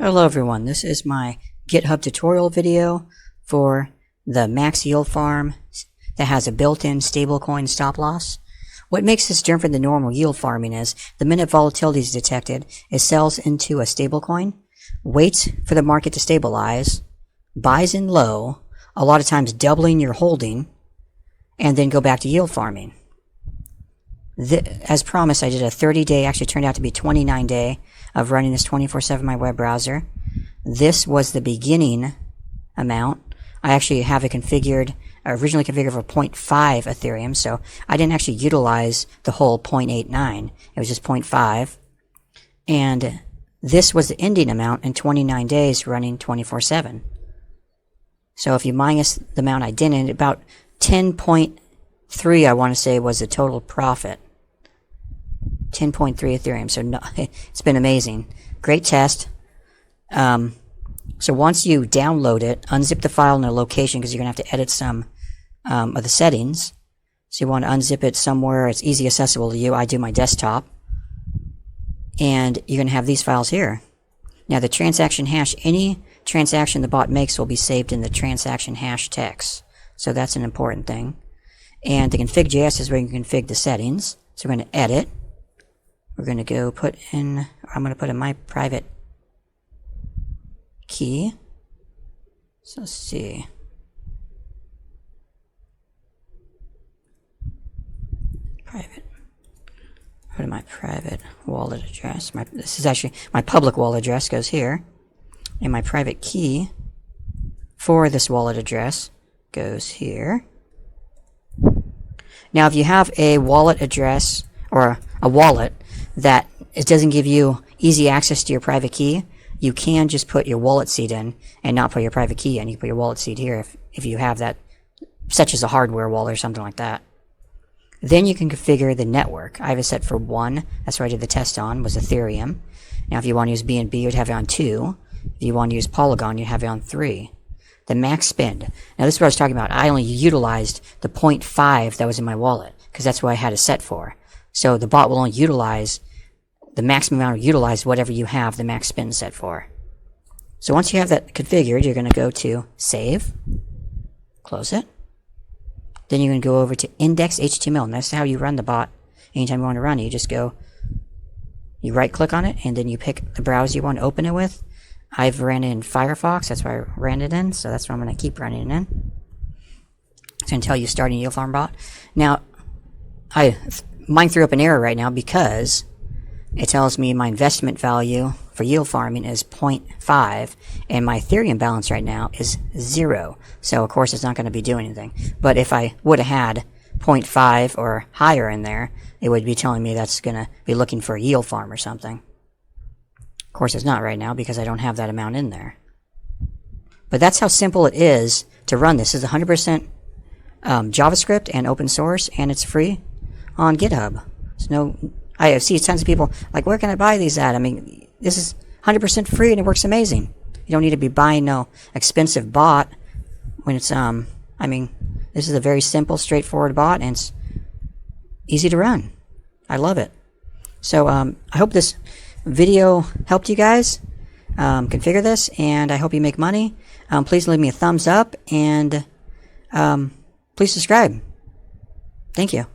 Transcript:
Hello everyone, this is my GitHub tutorial video for the max yield farm that has a built-in stablecoin stop loss. What makes this different than normal yield farming is the minute volatility is detected, it sells into a stablecoin, waits for the market to stabilize, buys in low, a lot of times doubling your holding, and then go back to yield farming. As promised, I did a 30-day, actually turned out to be 29-day of running this 24/7 in my web browser. This was the beginning amount. I actually have it configured, originally configured for 0.5 Ethereum, so I didn't actually utilize the whole 0.89. It was just 0.5. And this was the ending amount in 29 days running 24/7. So if you minus the amount I didn't, about 10.3 I want to say was the total profit. 10.3 Ethereum, so no, it's been amazing. Great test. So once you download it, unzip the file in a location because you're going to have to edit some of the settings. So you want to unzip it somewhere it's easy accessible to you. I do my desktop. And you're going to have these files here. Now the transaction hash, any transaction the bot makes will be saved in the transaction hash text. So that's an important thing. And the config.js is where you can config the settings. So we're going to edit. We're going to go put in, I'm going to put in my private key. So let's see. Private. Put in my private wallet address. This is actually, my public wallet address goes here. And my private key for this wallet address goes here. Now if you have a wallet address or a wallet that it doesn't give you easy access to your private key, you can just put your wallet seed in and not put your private key in. You can put your wallet seed here if you have that, such as a hardware wallet or something like that. Then you can configure the network. I have it set for 1. That's what I did the test on, was Ethereum. Now if you want to use BNB, you'd have it on 2. If you want to use Polygon, you'd have it on 3. The max spend. Now this is what I was talking about. I only utilized the 0.5 that was in my wallet because that's what I had it set for. So the bot will only utilize the maximum amount of utilize whatever you have the max spend set for. So once you have that configured, you're going to go to save, close it. Then you're going to go over to index.html, and that's how you run the bot. Anytime you want to run it, you just go, you right click on it, and then you pick the browser you want to open it with. I've ran it in Firefox, that's why I ran it in, so that's what I'm going to keep running it in. It's going to tell you starting yield farm bot. Now, mine threw up an error right now because it tells me my investment value for yield farming is 0.5 and my Ethereum balance right now is 0. So of course it's not going to be doing anything. But if I would have had 0.5 or higher in there, it would be telling me that's going to be looking for a yield farm or something. Of course it's not right now because I don't have that amount in there. But that's how simple it is to run this. This is 100% JavaScript and open source, and it's free on GitHub. So I see tons of people like, where can I buy these at? I mean, this is 100% free and it works amazing. You don't need to be buying no expensive bot when it's, I mean, this is a very simple, straightforward bot and it's easy to run. I love it. So, I hope this video helped you guys configure this, and I hope you make money. Please leave me a thumbs up and please subscribe. Thank you.